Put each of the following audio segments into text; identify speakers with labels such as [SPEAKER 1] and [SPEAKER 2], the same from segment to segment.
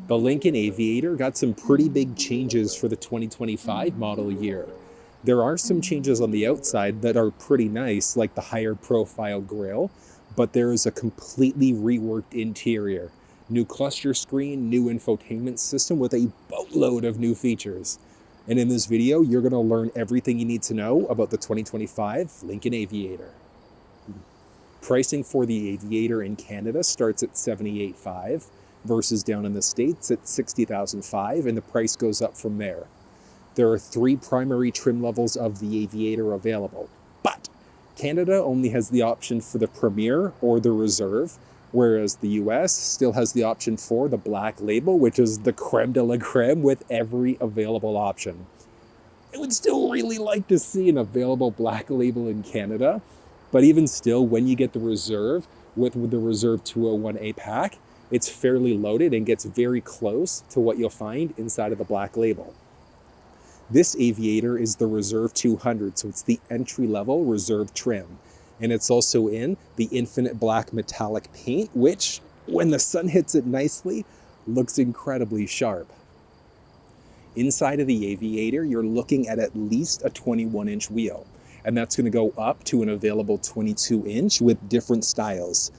[SPEAKER 1] The Lincoln Aviator got some pretty big changes for the 2025 model year. There are some changes on the outside that are pretty nice, like the higher profile grille, but there is a completely reworked interior. New cluster screen, new infotainment system with a boatload of new features. And in this video, you're going to learn everything you need to know about the 2025 Lincoln Aviator. Pricing for the Aviator in Canada starts at $78,500 versus down in the States at $60,500, and the price goes up from there. There are 3 primary trim levels of the Aviator available, but Canada only has the option for the Premier or the Reserve, whereas the US still has the option for the Black Label, which is the creme de la creme with every available option. I would still really like to see an available Black Label in Canada, but even still, when you get the Reserve with the Reserve 201A pack, it's fairly loaded and gets very close to what you'll find inside of the Black Label. This Aviator is the Reserve 200, so it's the entry-level Reserve trim. And it's also in the Infinite Black Metallic paint, which, when the sun hits it nicely, looks incredibly sharp. Inside of the Aviator, you're looking at least a 21-inch wheel, and that's going to go up to an available 22-inch with different styles.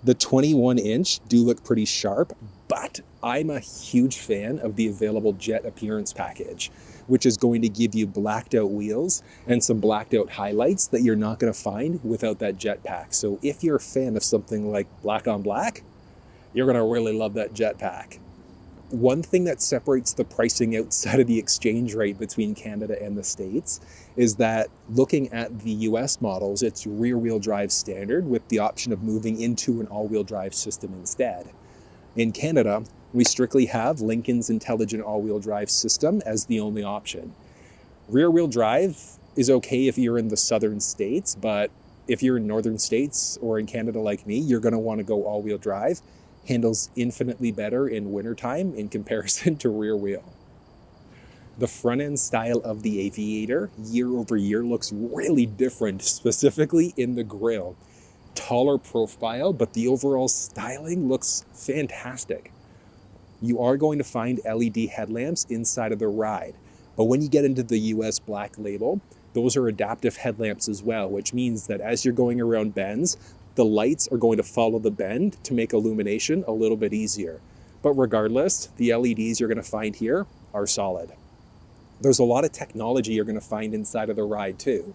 [SPEAKER 1] The 21-inch do look pretty sharp, but I'm a huge fan of the available Jet Appearance package, which is going to give you blacked out wheels and some blacked out highlights that you're not going to find without that Jet pack. So if you're a fan of something like black on black, you're going to really love that Jet pack. One thing that separates the pricing outside of the exchange rate between Canada and the States is that looking at the US models, it's rear-wheel drive standard with the option of moving into an all-wheel drive system instead. In Canada, we strictly have Lincoln's intelligent all-wheel drive system as the only option. Rear-wheel drive is okay if you're in the southern states, but if you're in northern states or in Canada like me, you're going to want to go all-wheel drive. Handles infinitely better in wintertime in comparison to rear wheel. The front end style of the Aviator year over year looks really different, specifically in the grille. Taller profile, but the overall styling looks fantastic. You are going to find LED headlamps inside of the ride, but when you get into the US Black Label, those are adaptive headlamps as well, which means that as you're going around bends, the lights are going to follow the bend to make illumination a little bit easier. But regardless, the LEDs you're going to find here are solid. There's a lot of technology you're going to find inside of the ride too.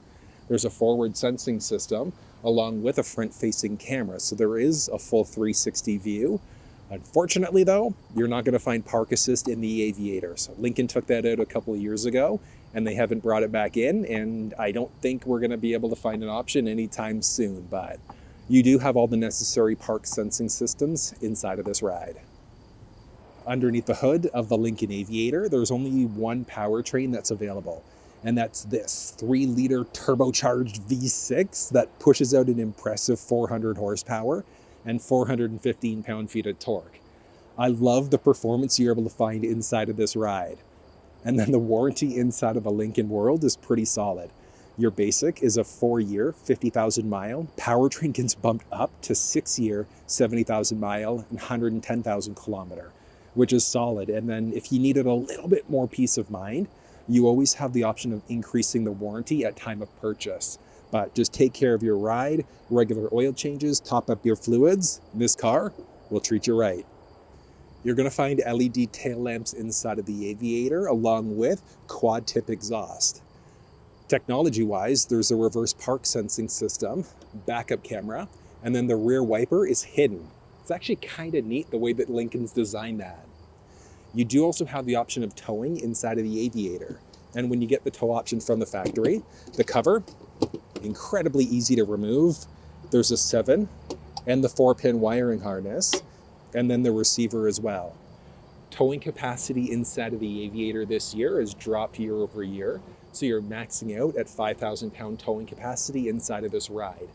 [SPEAKER 1] There's a forward sensing system along with a front-facing camera, so there is a full 360 view. Unfortunately though, you're not going to find park assist in the Aviator. So Lincoln took that out a couple of years ago and they haven't brought it back in, and I don't think we're going to be able to find an option anytime soon, but you do have all the necessary park sensing systems inside of this ride. Underneath the hood of the Lincoln Aviator, there's only one powertrain that's available, and that's this 3-liter turbocharged V6 that pushes out an impressive 400 horsepower and 415 pound-feet of torque. I love the performance you're able to find inside of this ride. And then the warranty inside of the Lincoln world is pretty solid. Your basic is a 4-year, 50,000 mile. Powertrain gets bumped up to 6-year, 70,000 mile and 110,000 kilometer, which is solid. And then if you needed a little bit more peace of mind, you always have the option of increasing the warranty at time of purchase. But just take care of your ride, regular oil changes, top up your fluids. This car will treat you right. You're going to find LED tail lamps inside of the Aviator along with quad tip exhaust. Technology-wise, there's a reverse park sensing system, backup camera, and then the rear wiper is hidden. It's actually kind of neat the way that Lincoln's designed that. You do also have the option of towing inside of the Aviator. And when you get the tow option from the factory, the cover, incredibly easy to remove. There's a 7 and the 4-pin wiring harness, and then the receiver as well. Towing capacity inside of the Aviator this year has dropped year over year. So you're maxing out at 5,000 pound towing capacity inside of this ride,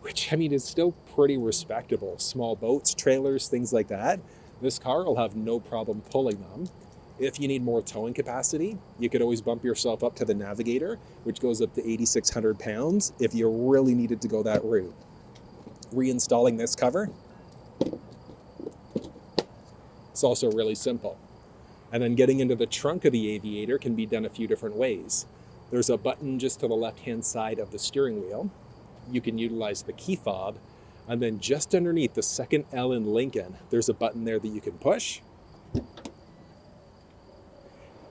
[SPEAKER 1] which, I mean, is still pretty respectable. Small boats, trailers, things like that. This car will have no problem pulling them. If you need more towing capacity, you could always bump yourself up to the Navigator, which goes up to 8,600 pounds if you really needed to go that route. Reinstalling this cover It's also really simple. And then getting into the trunk of the Aviator can be done a few different ways. There's a button just to the left-hand side of the steering wheel. You can utilize the key fob. And then just underneath the second L in Lincoln, there's a button there that you can push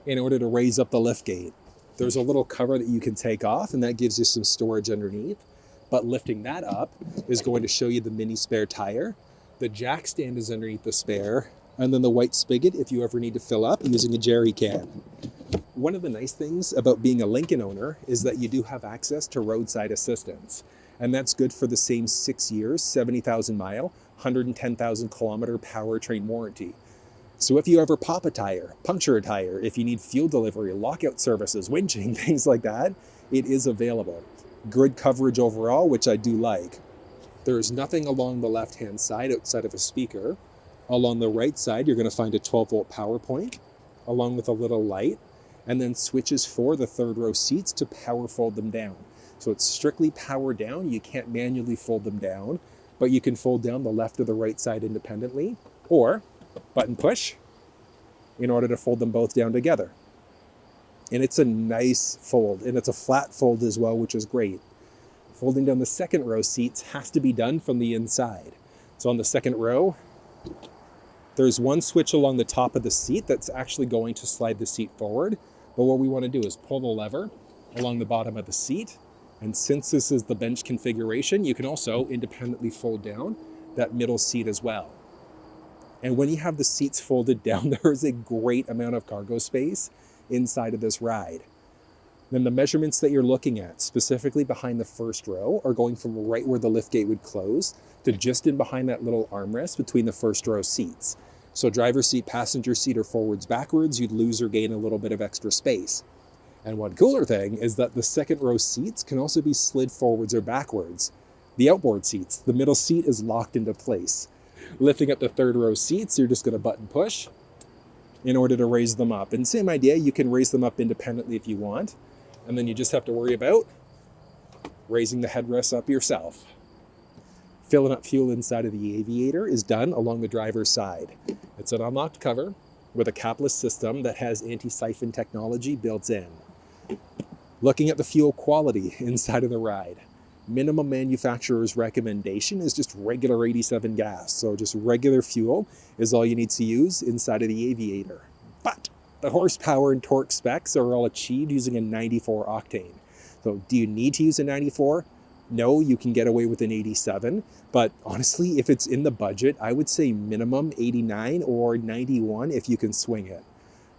[SPEAKER 1] in order to raise up the liftgate. There's a little cover that you can take off, and that gives you some storage underneath. But lifting that up is going to show you the mini spare tire. The jack stand is underneath the spare, and then the white spigot if you ever need to fill up using a jerry can. One of the nice things about being a Lincoln owner is that you do have access to roadside assistance. And that's good for the same 6 years, 70,000 mile, 110,000 kilometer powertrain warranty. So if you ever pop a tire, puncture a tire, if you need fuel delivery, lockout services, winching, things like that, it is available. Good coverage overall, which I do like. There is nothing along the left-hand side outside of a speaker. Along the right side, you're going to find a 12-volt power point, along with a little light, and then switches for the third row seats to power fold them down. So it's strictly power down. You can't manually fold them down, but you can fold down the left or the right side independently, or button push in order to fold them both down together. And it's a nice fold, and it's a flat fold as well, which is great. Folding down the second row seats has to be done from the inside. So on the second row, there's one switch along the top of the seat that's actually going to slide the seat forward. But what we want to do is pull the lever along the bottom of the seat. And since this is the bench configuration, you can also independently fold down that middle seat as well. And when you have the seats folded down, there is a great amount of cargo space inside of this ride. Then the measurements that you're looking at, specifically behind the first row, are going from right where the liftgate would close to just in behind that little armrest between the first row seats. So driver's seat, passenger seat, or forwards, backwards, you'd lose or gain a little bit of extra space. And one cooler thing is that the second row seats can also be slid forwards or backwards. The outboard seats, the middle seat is locked into place. Lifting up the third row seats, you're just going to button push in order to raise them up. And same idea, you can raise them up independently if you want. And then you just have to worry about raising the headrest up yourself. Filling up fuel inside of the Aviator is done along the driver's side. It's an unlocked cover with a capless system that has anti-siphon technology built in. Looking at the fuel quality inside of the ride, minimum manufacturer's recommendation is just regular 87 gas. So just regular fuel is all you need to use inside of the Aviator. But the horsepower and torque specs are all achieved using a 94 octane. So do you need to use a 94? No, you can get away with an 87. But honestly, if it's in the budget, I would say minimum 89 or 91 if you can swing it.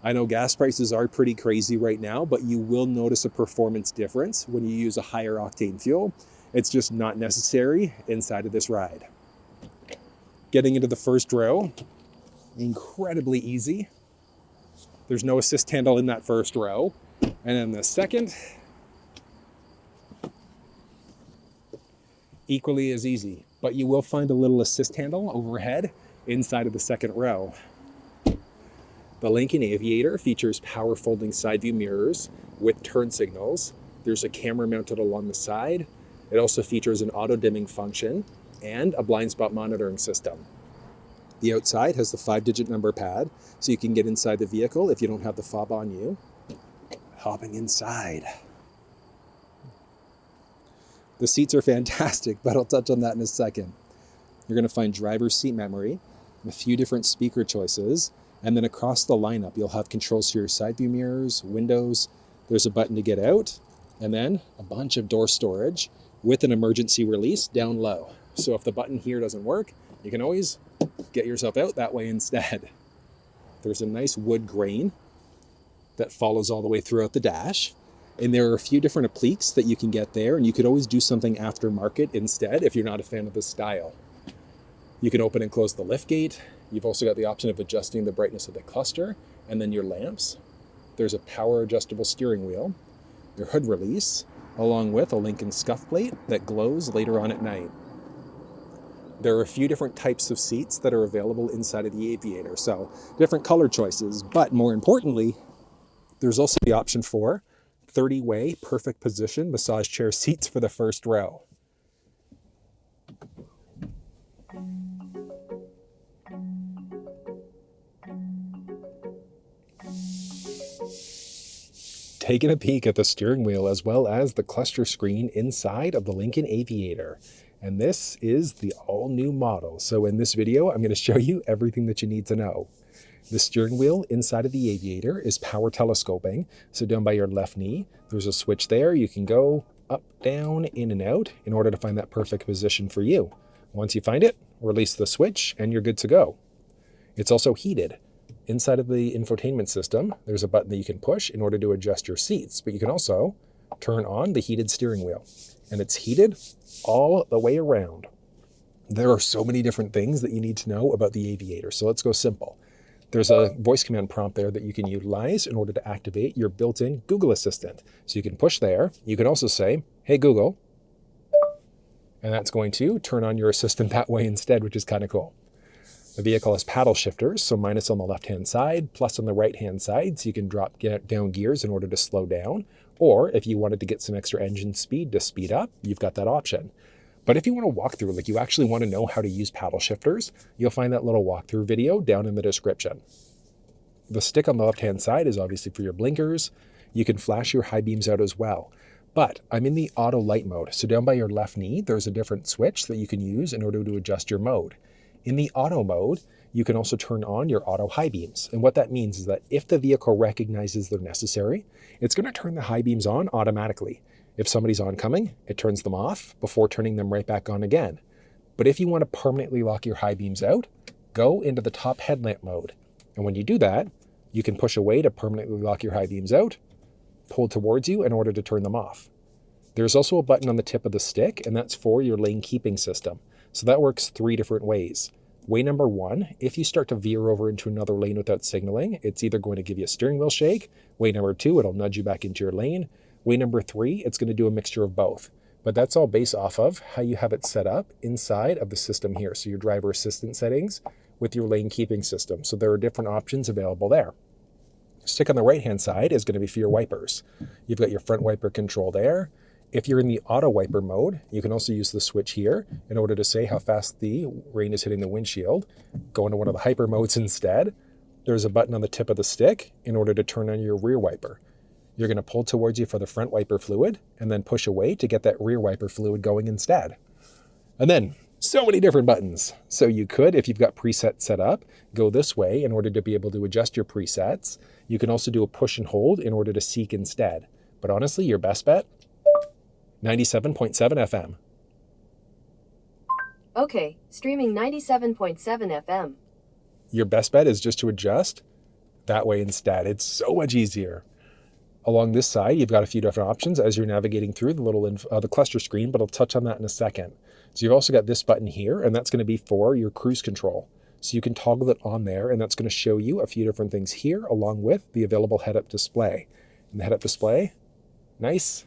[SPEAKER 1] I know gas prices are pretty crazy right now, but you will notice a performance difference when you use a higher octane fuel. It's just not necessary inside of this ride. Getting into the first row, incredibly easy. There's no assist handle in that first row. And then the second, equally as easy. But you will find a little assist handle overhead inside of the second row. The Lincoln Aviator features power folding side view mirrors with turn signals. There's a camera mounted along the side. It also features an auto dimming function and a blind spot monitoring system. The outside has the 5-digit number pad, so you can get inside the vehicle if you don't have the fob on you. Hopping inside. The seats are fantastic, but I'll touch on that in a second. You're going to find driver's seat memory, a few different speaker choices, and then across the lineup, you'll have controls to your side view mirrors, windows. There's a button to get out, and then a bunch of door storage with an emergency release down low. So if the button here doesn't work, you can always get yourself out that way instead. There's a nice wood grain that follows all the way throughout the dash. And there are a few different appliques that you can get there, and you could always do something aftermarket instead if you're not a fan of the style. You can open and close the liftgate. You've also got the option of adjusting the brightness of the cluster and then your lamps. There's a power adjustable steering wheel, your hood release, along with a Lincoln scuff plate that glows later on at night. There are a few different types of seats that are available inside of the Aviator, so different color choices, but more importantly, there's also the option for 30-way perfect position massage chair seats for the first row. taking a peek at the steering wheel as well as the cluster screen inside of the Lincoln Aviator. And this is the all-new model. So in this video, I'm going to show you everything that you need to know. The steering wheel inside of the Aviator is power telescoping. So down by your left knee, there's a switch there. You can go up, down, in, and out in order to find that perfect position for you. Once you find it, release the switch and you're good to go. It's also heated. Inside of the infotainment system, there's a button that you can push in order to adjust your seats, but you can also turn on the heated steering wheel, and it's heated all the way around. There are so many different things that you need to know about the Aviator, so let's go simple. There's a voice command prompt there that you can utilize in order to activate your built-in Google Assistant. So you can push there. You can also say, "Hey Google," and that's going to turn on your assistant that way instead, which is kind of cool. The vehicle has paddle shifters, so minus on the left-hand side, plus on the right-hand side, so you can drop down gears in order to slow down. Or if you wanted to get some extra engine speed to speed up, you've got that option. But if you want to walk through, like you actually want to know how to use paddle shifters, you'll find that little walkthrough video down in the description. The stick on the left-hand side is obviously for your blinkers. You can flash your high beams out as well. But I'm in the auto light mode, so down by your left knee, there's a different switch that you can use in order to adjust your mode. In the auto mode, you can also turn on your auto high beams. And what that means is that if the vehicle recognizes they're necessary, it's going to turn the high beams on automatically. If somebody's oncoming, it turns them off before turning them right back on again. But if you want to permanently lock your high beams out, go into the top headlamp mode. And when you do that, you can push away to permanently lock your high beams out, pull towards you in order to turn them off. There's also a button on the tip of the stick, and that's for your lane keeping system. So that works 3 different ways. Way number 1, if you start to veer over into another lane without signaling, it's either going to give you a steering wheel shake. Way number 2, it'll nudge you back into your lane. Way number 3, it's going to do a mixture of both. But that's all based off of how you have it set up inside of the system here. So your driver assistant settings with your lane keeping system. So there are different options available there. Stick on the right-hand side is going to be for your wipers. You've got your front wiper control there. If you're in the auto wiper mode, you can also use the switch here in order to say how fast the rain is hitting the windshield. Go into one of the hyper modes instead. There's a button on the tip of the stick in order to turn on your rear wiper. You're going to pull towards you for the front wiper fluid and then push away to get that rear wiper fluid going instead. And then so many different buttons. So you could, if you've got presets set up, go this way in order to be able to adjust your presets. You can also do a push and hold in order to seek instead. But honestly, your best bet, 97.7 FM.
[SPEAKER 2] Okay, streaming 97.7 FM.
[SPEAKER 1] Your best bet is just to adjust that way instead. It's so much easier. Along this side, you've got a few different options as you're navigating through the little the cluster screen, but I'll touch on that in a second. So you've also got this button here, and that's going to be for your cruise control. So you can toggle it on there, and that's going to show you a few different things here, along with the available head-up display. And the head-up display, nice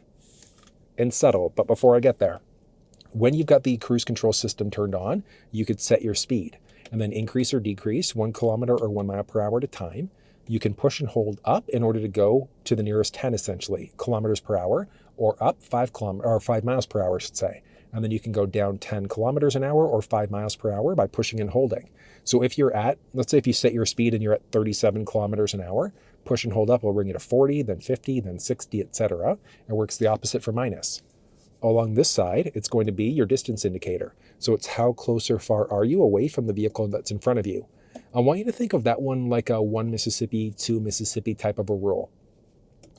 [SPEAKER 1] and subtle. But before I get there, when you've got the cruise control system turned on, you could set your speed and then increase or decrease 1 kilometer or 1 mile per hour at a time. You can push and hold up in order to go to the nearest 10, essentially, kilometers per hour, or up 5 miles per hour, I should say. And then you can go down 10 kilometers an hour or 5 miles per hour by pushing and holding. So if you're at, let's say if you set your speed and you're at 37 kilometers an hour, push and hold up will bring you to 40, then 50, then 60, etc. It works the opposite for minus. Along this side, it's going to be your distance indicator. So it's how close or far are you away from the vehicle that's in front of you. I want you to think of that one like a 1 Mississippi, 2 Mississippi type of a rule.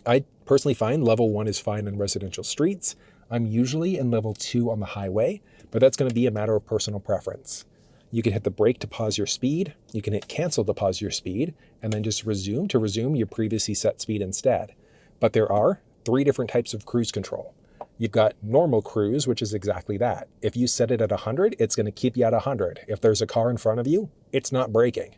[SPEAKER 1] I personally find level 1 is fine on residential streets. I'm usually in level 2 on the highway, but that's going to be a matter of personal preference. You can hit the brake to pause your speed, you can hit cancel to pause your speed, and then just resume to resume your previously set speed instead. But there are 3 different types of cruise control. You've got normal cruise, which is exactly that. If you set it at 100, it's going to keep you at 100. If there's a car in front of you, it's not braking.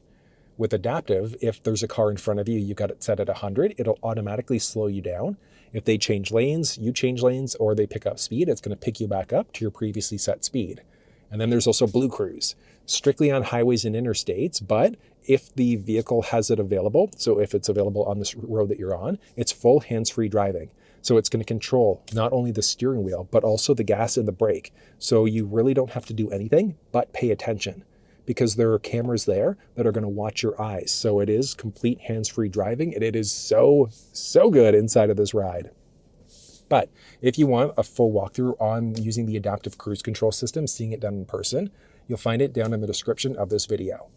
[SPEAKER 1] With adaptive, if there's a car in front of you, you've got it set at 100, it'll automatically slow you down. If they change lanes, you change lanes, or they pick up speed, it's going to pick you back up to your previously set speed. And then there's also blue cruise, strictly on highways and interstates, but if the vehicle has it available, so if it's available on this road that you're on, it's full hands-free driving. So it's going to control not only the steering wheel, but also the gas and the brake. So you really don't have to do anything but pay attention. because there are cameras there that are going to watch your eyes. So it is complete hands-free driving, and it is so good inside of this ride. But if you want a full walkthrough on using the adaptive cruise control system, seeing it done in person, you'll find it down in the description of this video.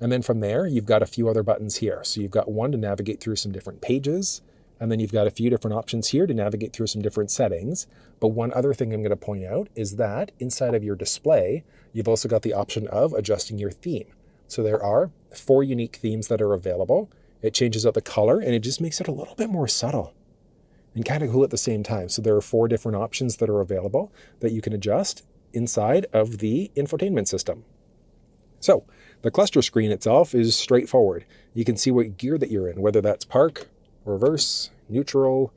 [SPEAKER 1] And then from there, you've got a few other buttons here. So you've got one to navigate through some different pages, and then you've got a few different options here to navigate through some different settings. But one other thing I'm going to point out is that inside of your display, you've also got the option of adjusting your theme. So there are 4 unique themes that are available. It changes out the color, and it just makes it a little bit more subtle and kind of cool at the same time. So there are 4 different options that are available that you can adjust inside of the infotainment system. So the cluster screen itself is straightforward. You can see what gear that you're in, whether that's park, reverse, neutral,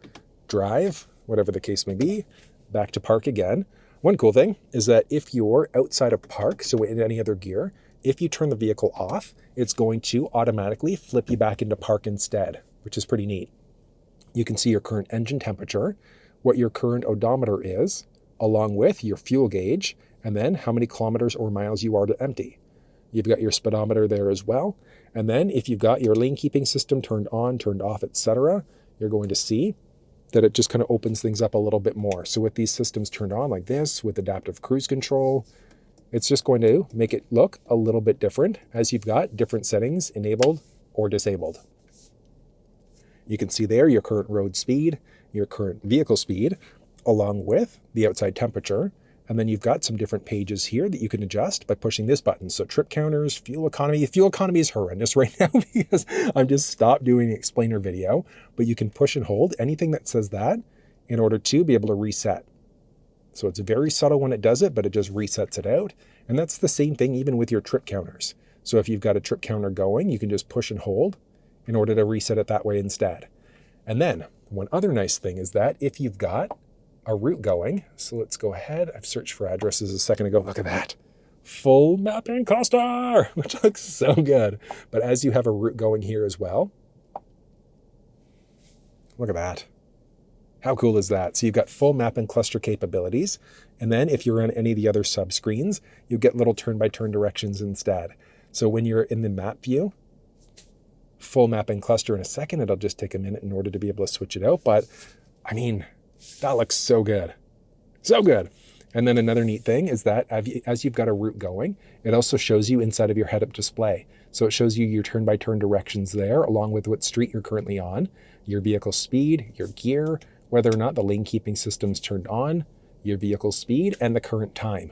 [SPEAKER 1] drive, whatever the case may be, back to park again. One cool thing is that if you're outside of park, so in any other gear, if you turn the vehicle off, it's going to automatically flip you back into park instead, which is pretty neat. You can see your current engine temperature, what your current odometer is, along with your fuel gauge, and then how many kilometers or miles you are to empty. You've got your speedometer there as well. And then if you've got your lane keeping system turned on, turned off, etc., you're going to see that it just kind of opens things up a little bit more. So with these systems turned on like this, with adaptive cruise control, it's just going to make it look a little bit different as you've got different settings enabled or disabled. You can see there your current road speed, your current vehicle speed, along with the outside temperature. And then you've got some different pages here that you can adjust by pushing this button. So trip counters, fuel economy. Fuel economy is horrendous right now because I'm just stopped doing the explainer video. But you can push and hold anything that says that in order to be able to reset. So it's very subtle when it does it, but it just resets it out. And that's the same thing even with your trip counters. So if you've got a trip counter going, you can just push and hold in order to reset it that way instead. And then one other nice thing is that if you've got a route going, so let's go ahead. I've searched for addresses a second ago. Look at that. Full mapping cluster, which looks so good. But as you have a route going here as well, look at that. How cool is that? So you've got full map and cluster capabilities. And then if you're on any of the other sub screens, you get little turn-by-turn directions instead. So when you're in the map view, full map and cluster in a second, it'll just take a minute in order to be able to switch it out. But I mean, that looks so good. So good. And then another neat thing is that as you've got a route going, it also shows you inside of your head-up display. So it shows you your turn-by-turn directions there, along with what street you're currently on, your vehicle speed, your gear, whether or not the lane keeping system's turned on, your vehicle speed, and the current time.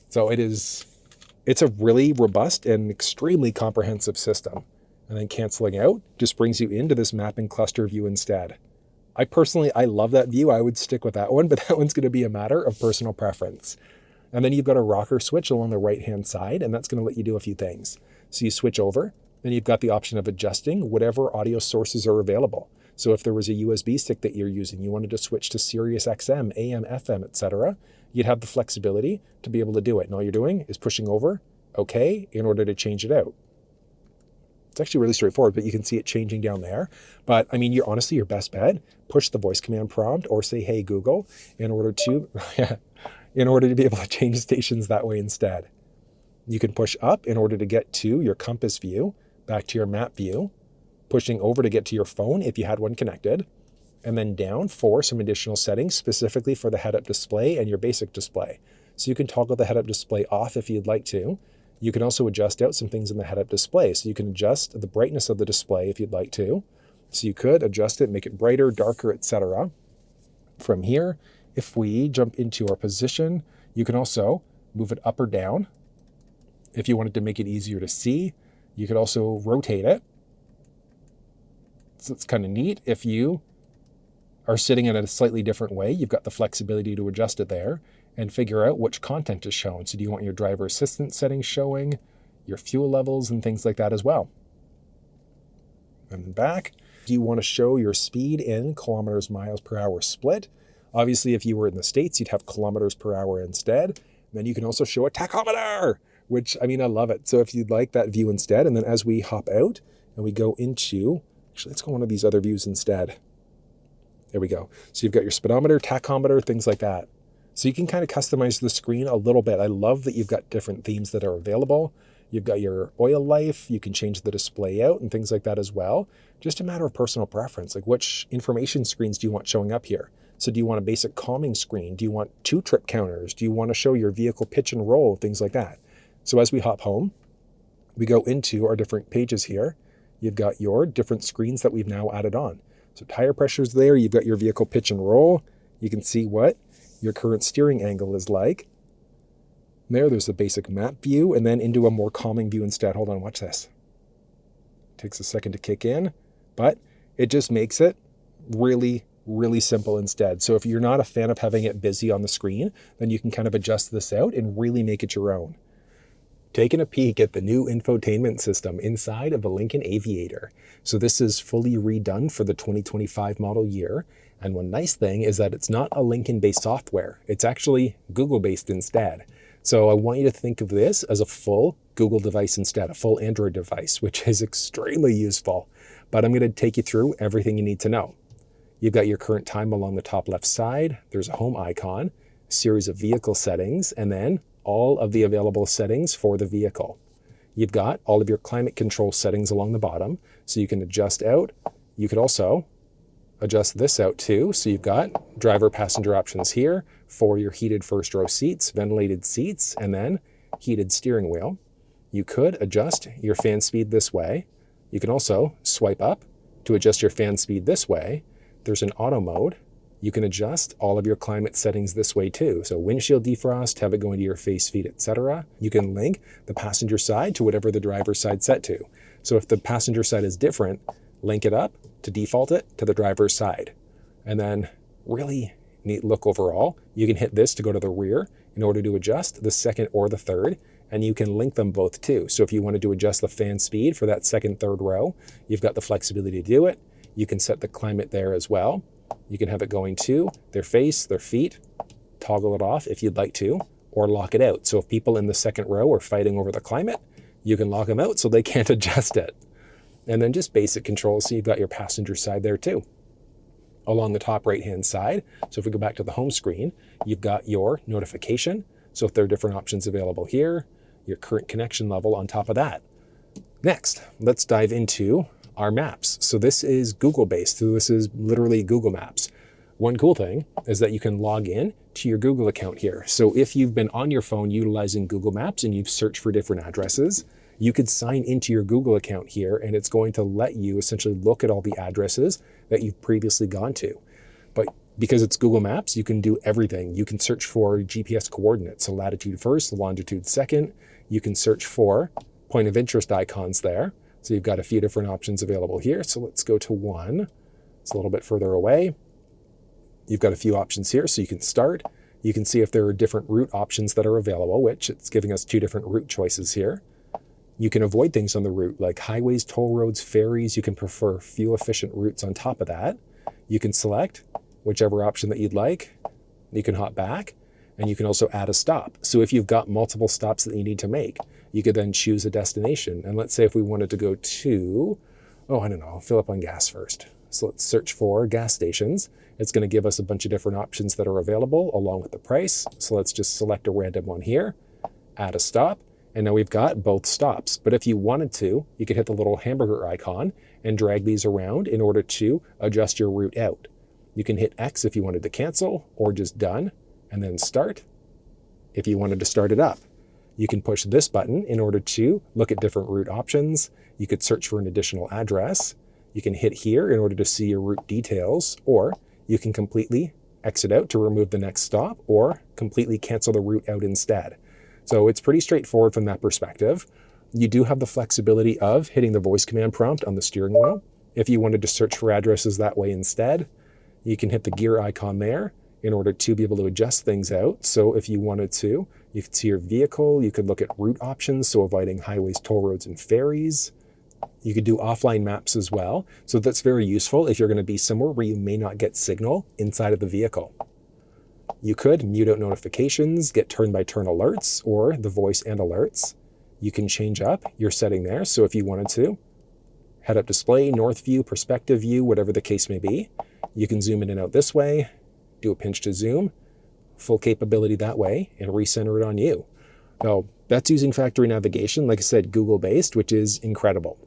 [SPEAKER 1] So it's a really robust and extremely comprehensive system. And then canceling out just brings you into this mapping cluster view instead. I love that view. I would stick with that one, but that one's going to be a matter of personal preference. And then you've got a rocker switch along the right-hand side, and that's going to let you do a few things. So you switch over, then you've got the option of adjusting whatever audio sources are available. So if there was a USB stick that you're using, you wanted to switch to SiriusXM, AM, FM, etc., you'd have the flexibility to be able to do it. And all you're doing is pushing over OK in order to change it out. It's actually really straightforward, but you can see it changing down there. But I mean, honestly, your best bet, push the voice command prompt or say, hey, Google, in order to be able to change stations that way instead. You can push up in order to get to your compass view, back to your map view, pushing over to get to your phone if you had one connected, and then down for some additional settings specifically for the head-up display and your basic display. So you can toggle the head-up display off if you'd like to. You can also adjust out some things in the head-up display. So you can adjust the brightness of the display if you'd like to. So you could adjust it, make it brighter, darker, etc. From here, if we jump into our position, you can also move it up or down. If you wanted to make it easier to see, you could also rotate it. So it's kind of neat. If you are sitting in a slightly different way, you've got the flexibility to adjust it there and figure out which content is shown. So do you want your driver assistance settings showing, your fuel levels and things like that as well? And then back, do you want to show your speed in kilometers, miles per hour split? Obviously, if you were in the States, you'd have kilometers per hour instead. And then you can also show a tachometer, which, I mean, I love it. So if you'd like that view instead, and then as we hop out and we go into, actually, let's go one of these other views instead. There we go. So you've got your speedometer, tachometer, things like that. So you can kind of customize the screen a little bit. I love that you've got different themes that are available. You've got your oil life, you can change the display out and things like that as well. Just a matter of personal preference, like which information screens do you want showing up here? So do you want a basic calming screen? Do you want 2 trip counters? Do you want to show your vehicle pitch and roll, things like that? So as we hop home, we go into our different pages here. You've got your different screens that we've now added on. So tire pressure's there, you've got your vehicle pitch and roll. You can see what your current steering angle is like. There's a basic map view, and then into a more calming view instead. Hold on, watch this. Takes a second to kick in, but it just makes it really, really simple instead. So if you're not a fan of having it busy on the screen, then you can kind of adjust this out and really make it your own. Taking a peek at the new infotainment system inside of a Lincoln Aviator. So this is fully redone for the 2025 model year. And one nice thing is that it's not a Lincoln-based software. It's actually Google-based instead. So I want you to think of this as a full Google device instead, a full Android device, which is extremely useful. But I'm going to take you through everything you need to know. You've got your current time along the top left side. There's a home icon, a series of vehicle settings, and then all of the available settings for the vehicle. You've got all of your climate control settings along the bottom, so you can adjust out. You could also adjust this out too. So you've got driver passenger options here for your heated first row seats, ventilated seats, and then heated steering wheel. You could adjust your fan speed this way. You can also swipe up to adjust your fan speed this way. There's an auto mode. You can adjust all of your climate settings this way too. So windshield defrost, have it go into your face feed, etc. You can link the passenger side to whatever the driver's side set to. So if the passenger side is different, link it up to default it to the driver's side. And then really neat look overall. You can hit this to go to the rear in order to adjust the second or the third, and you can link them both too. So if you wanted to adjust the fan speed for that second, third row, you've got the flexibility to do it. You can set the climate there as well. You can have it going to their face, their feet, toggle it off if you'd like to, or lock it out. So if people in the second row are fighting over the climate, you can lock them out so they can't adjust it. And then just basic controls, so you've got your passenger side there too. Along the top right-hand side, so if we go back to the home screen, you've got your notification. So if there are different options available here, your current connection level on top of that. Next, let's dive into our maps. So this is Google-based, so this is literally Google Maps. One cool thing is that you can log in to your Google account here. So if you've been on your phone utilizing Google Maps and you've searched for different addresses, you could sign into your Google account here, and it's going to let you essentially look at all the addresses that you've previously gone to. But because it's Google Maps, you can do everything. You can search for GPS coordinates, so latitude first, longitude second. You can search for point of interest icons there. So you've got a few different options available here. So let's go to one. It's a little bit further away. You've got a few options here, so you can start. You can see if there are different route options that are available, which it's giving us 2 different route choices here. You can avoid things on the route like highways, toll roads, ferries. You can prefer fuel-efficient routes on top of that. You can select whichever option that you'd like. You can hop back, and you can also add a stop. So if you've got multiple stops that you need to make, you could then choose a destination. And let's say if we wanted to go to, fill up on gas first. So let's search for gas stations. It's going to give us a bunch of different options that are available along with the price. So let's just select a random one here, add a stop. And now we've got both stops. But if you wanted to, you could hit the little hamburger icon and drag these around in order to adjust your route out. You can hit X if you wanted to cancel, or just done, and then start if you wanted to start it up. You can push this button in order to look at different route options. You could search for an additional address. You can hit here in order to see your route details, or you can completely exit out to remove the next stop, or completely cancel the route out instead. So it's pretty straightforward from that perspective. You do have the flexibility of hitting the voice command prompt on the steering wheel. If you wanted to search for addresses that way instead, you can hit the gear icon there in order to be able to adjust things out. So if you wanted to, you could see your vehicle, you could look at route options, so avoiding highways, toll roads, and ferries. You could do offline maps as well. So that's very useful if you're going to be somewhere where you may not get signal inside of the vehicle. You could mute out notifications, get turn-by-turn alerts, or the voice and alerts. You can change up your setting there. So if you wanted to, head-up display, north view, perspective view, whatever the case may be. You can zoom in and out this way, do a pinch to zoom, full capability that way and recenter it on you. Now, that's using factory navigation, like I said, Google-based, which is incredible.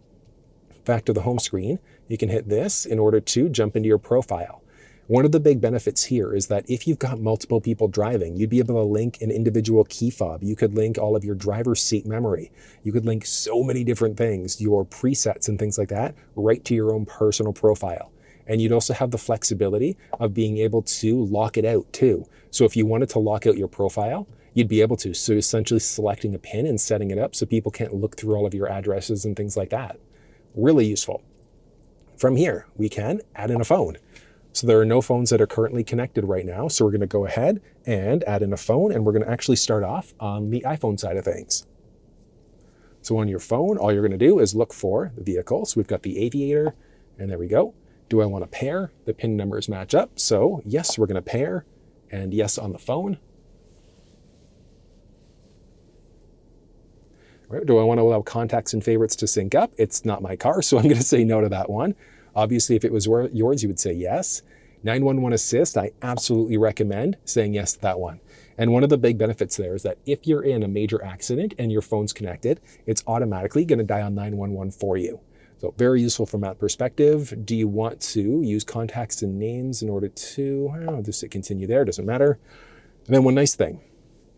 [SPEAKER 1] Back to the home screen, you can hit this in order to jump into your profile. One of the big benefits here is that if you've got multiple people driving, you'd be able to link an individual key fob. You could link all of your driver's seat memory. You could link so many different things, your presets and things like that, right to your own personal profile. And you'd also have the flexibility of being able to lock it out too. So if you wanted to lock out your profile, you'd be able to. So essentially selecting a pin and setting it up so people can't look through all of your addresses and things like that. Really useful. From here, we can add in a phone. So there are no phones that are currently connected right now. So we're going to go ahead and add in a phone, and we're going to actually start off on the iPhone side of things. So on your phone, all you're going to do is look for the vehicle. So we've got the Aviator, and there we go. Do I want to pair? The PIN numbers match up. So yes, we're going to pair, and yes on the phone. Right. Do I want to allow contacts and favorites to sync up? It's not my car, so I'm going to say no to that one. Obviously, if it was yours, you would say yes. 911 assist, I absolutely recommend saying yes to that one. And one of the big benefits there is that if you're in a major accident and your phone's connected, it's automatically going to dial 911 for you. So very useful from that perspective. Do you want to use contacts and names in order to, just hit continue there, doesn't matter. And then one nice thing,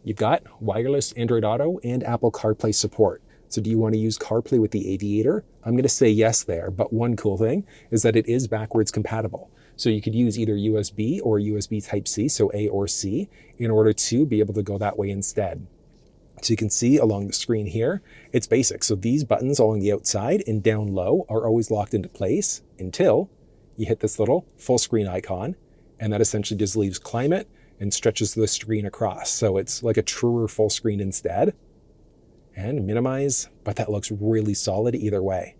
[SPEAKER 1] you've got wireless Android Auto and Apple CarPlay support. So do you want to use CarPlay with the Aviator? I'm going to say yes there, but one cool thing is that it is backwards compatible. So you could use either USB or USB Type-C, so A or C, in order to be able to go that way instead. So you can see along the screen here, it's basic. So these buttons along the outside and down low are always locked into place until you hit this little full screen icon, and that essentially just leaves climate and stretches the screen across. So it's like a truer full screen instead. And minimize, but that looks really solid either way.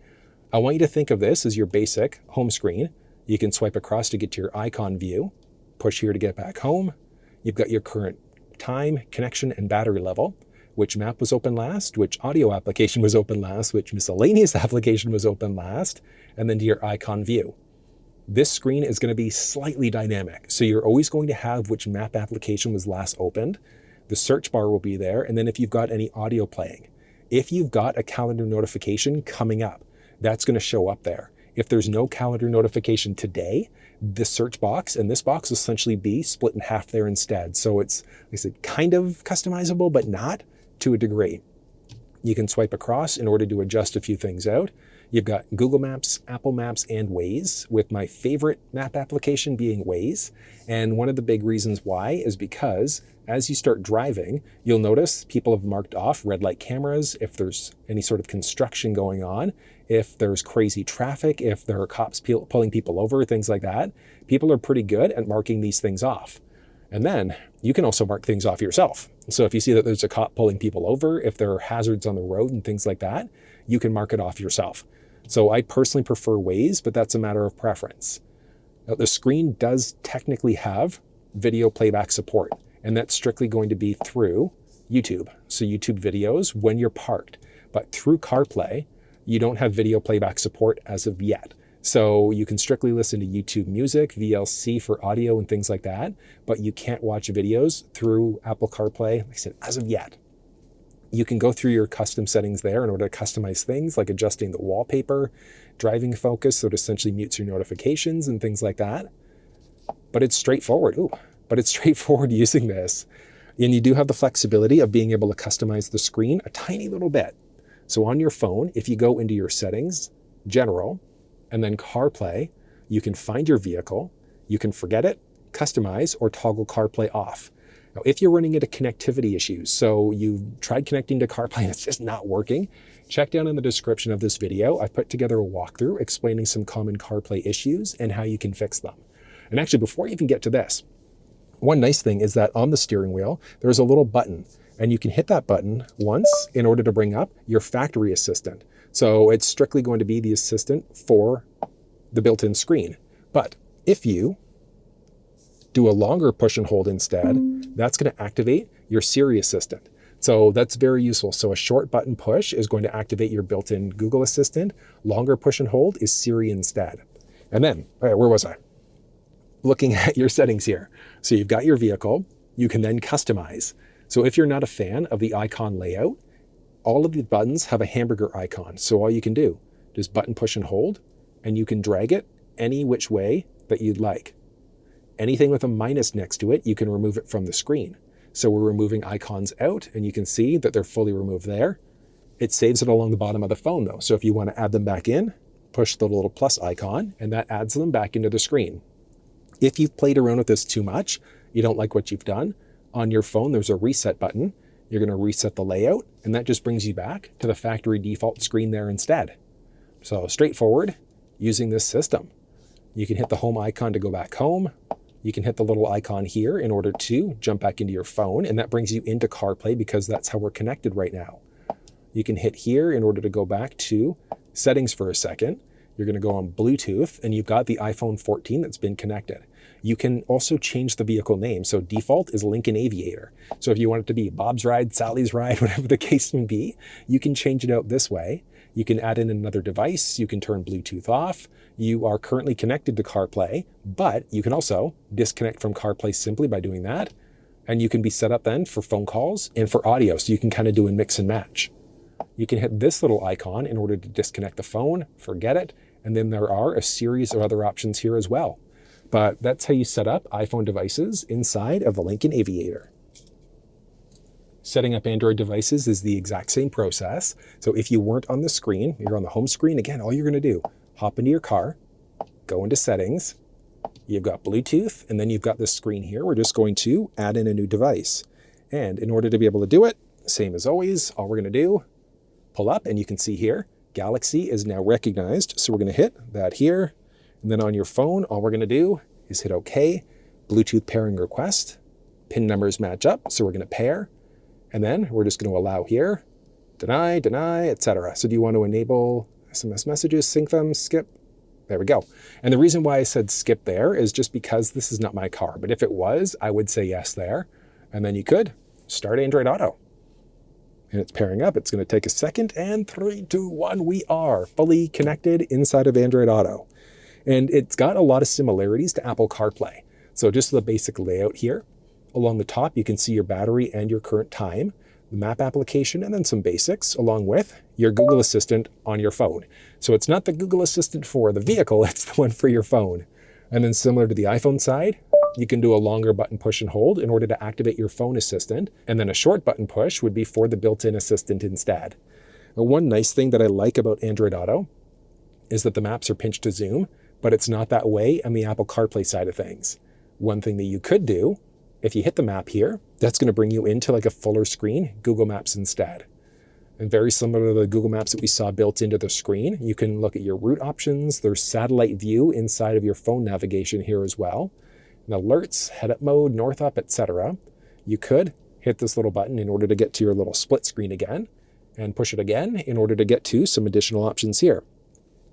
[SPEAKER 1] I want you to think of this as your basic home screen. You can swipe across to get to your icon view, push here to get back home. You've got your current time, connection, and battery level, which map was open last, which audio application was open last, which miscellaneous application was open last, and then to your icon view. This screen is going to be slightly dynamic, so you're always going to have which map application was last opened. The search bar will be there, and then if you've got any audio playing. If you've got a calendar notification coming up, that's going to show up there. If there's no calendar notification today, the search box and this box will essentially be split in half there instead. So it's, like I said, kind of customizable, but not to a degree. You can swipe across in order to adjust a few things out. You've got Google Maps, Apple Maps, and Waze, with my favorite map application being Waze. And one of the big reasons why is because as you start driving, you'll notice people have marked off red light cameras, if there's any sort of construction going on, if there's crazy traffic, if there are cops pulling people over, things like that. People are pretty good at marking these things off. And then you can also mark things off yourself. So if you see that there's a cop pulling people over, if there are hazards on the road and things like that, you can mark it off yourself. So I personally prefer Waze, but that's a matter of preference. Now, the screen does technically have video playback support, and that's strictly going to be through YouTube. So YouTube videos when you're parked, but through CarPlay, you don't have video playback support as of yet. So you can strictly listen to YouTube music, VLC for audio and things like that, but you can't watch videos through Apple CarPlay, like I said, as of yet. You can go through your custom settings there in order to customize things like adjusting the wallpaper, driving focus, so it essentially mutes your notifications and things like that. But it's straightforward. But it's straightforward using this. And you do have the flexibility of being able to customize the screen a tiny little bit. So on your phone, if you go into your settings, general, and then CarPlay, you can find your vehicle, you can forget it, customize, or toggle CarPlay off. Now, if you're running into connectivity issues, so you've tried connecting to CarPlay and it's just not working, check down in the description of this video. I've put together a walkthrough explaining some common CarPlay issues and how you can fix them. And actually, before you even get to this, one nice thing is that on the steering wheel, there's a little button, and you can hit that button once in order to bring up your factory assistant. So it's strictly going to be the assistant for the built-in screen. But if you do a longer push and hold instead, that's going to activate your Siri assistant. So that's very useful. So a short button push is going to activate your built-in Google Assistant. Longer push and hold is Siri instead. And then, all right, where was I? Looking at your settings here. So you've got your vehicle, you can then customize. So if you're not a fan of the icon layout, all of the buttons have a hamburger icon. So all you can do is button push and hold, and you can drag it any which way that you'd like. Anything with a minus next to it, you can remove it from the screen. So we're removing icons out, and you can see that they're fully removed there. It saves it along the bottom of the phone though. So if you want to add them back in, push the little plus icon, and that adds them back into the screen. If you've played around with this too much, you don't like what you've done, on your phone there's a reset button. You're going to reset the layout, and that just brings you back to the factory default screen there instead. So straightforward using this system. You can hit the home icon to go back home. You can hit the little icon here in order to jump back into your phone, and that brings you into CarPlay because that's how we're connected right now. You can hit here in order to go back to settings for a second. You're going to go on Bluetooth, and you've got the iPhone 14 that's been connected. You can also change the vehicle name. So default is Lincoln Aviator. So if you want it to be Bob's Ride, Sally's Ride, whatever the case may be, you can change it out this way. You can add in another device. You can turn Bluetooth off. You are currently connected to CarPlay, but you can also disconnect from CarPlay simply by doing that. And you can be set up then for phone calls and for audio. So you can kind of do a mix and match. You can hit this little icon in order to disconnect the phone, forget it. And then there are a series of other options here as well. But that's how you set up iPhone devices inside of the Lincoln Aviator. Setting up Android devices is the exact same process. So if you weren't on the screen, you're on the home screen, again, all you're going to do, hop into your car, go into settings, you've got Bluetooth, and then you've got this screen here. We're just going to add in a new device. And in order to be able to do it, same as always, all we're going to do, pull up, and you can see here, Galaxy is now recognized. So we're going to hit that here. And then on your phone, all we're going to do is hit OK, Bluetooth pairing request, pin numbers match up, so we're going to pair, and then we're just going to allow here, deny, etc. So do you want to enable SMS messages, sync them, skip? There we go. And the reason why I said skip there is just because this is not my car, but if it was, I would say yes there, and then you could start Android Auto. And it's pairing up. It's going to take a second, and 3, 2, 1, we are fully connected inside of Android Auto. And it's got a lot of similarities to Apple CarPlay. So just the basic layout here. Along the top, you can see your battery and your current time, the map application, and then some basics, along with your Google Assistant on your phone. So it's not the Google Assistant for the vehicle, it's the one for your phone. And then similar to the iPhone side, you can do a longer button push and hold in order to activate your phone assistant. And then a short button push would be for the built-in assistant instead. Now, one nice thing that I like about Android Auto is that the maps are pinch to zoom, but it's not that way on the Apple CarPlay side of things. One thing that you could do, if you hit the map here, that's going to bring you into like a fuller screen, Google Maps instead. And very similar to the Google Maps that we saw built into the screen, you can look at your route options. There's satellite view inside of your phone navigation here as well. And alerts, head-up mode, north up, etc. You could hit this little button in order to get to your little split screen again, and push it again in order to get to some additional options here.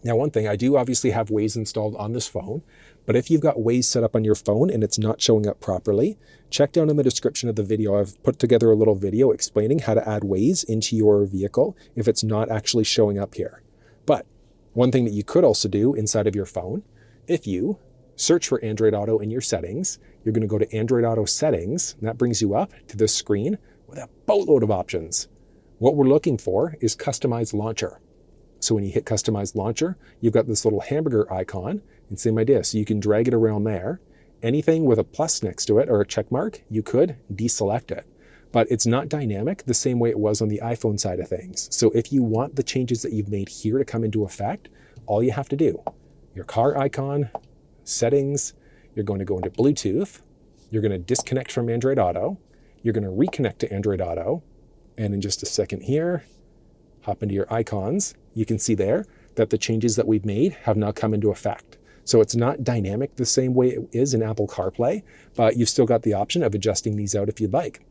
[SPEAKER 1] Now, one thing, I do obviously have Waze installed on this phone, but if you've got Waze set up on your phone and it's not showing up properly, check down in the description of the video. I've put together a little video explaining how to add Waze into your vehicle if it's not actually showing up here. But one thing that you could also do inside of your phone, if you search for Android Auto in your settings, you're going to go to Android Auto settings, and that brings you up to this screen with a boatload of options. What we're looking for is Customize Launcher. So when you hit Customize Launcher, you've got this little hamburger icon, and same idea. So you can drag it around there. Anything with a plus next to it or a check mark, you could deselect it. But it's not dynamic the same way it was on the iPhone side of things. So if you want the changes that you've made here to come into effect, all you have to do, your car icon, settings, you're going to go into Bluetooth, you're going to disconnect from Android Auto, you're going to reconnect to Android Auto, and in just a second here, hop into your icons. You can see there that the changes that we've made have now come into effect. So it's not dynamic the same way it is in Apple CarPlay, but you've still got the option of adjusting these out if you'd like.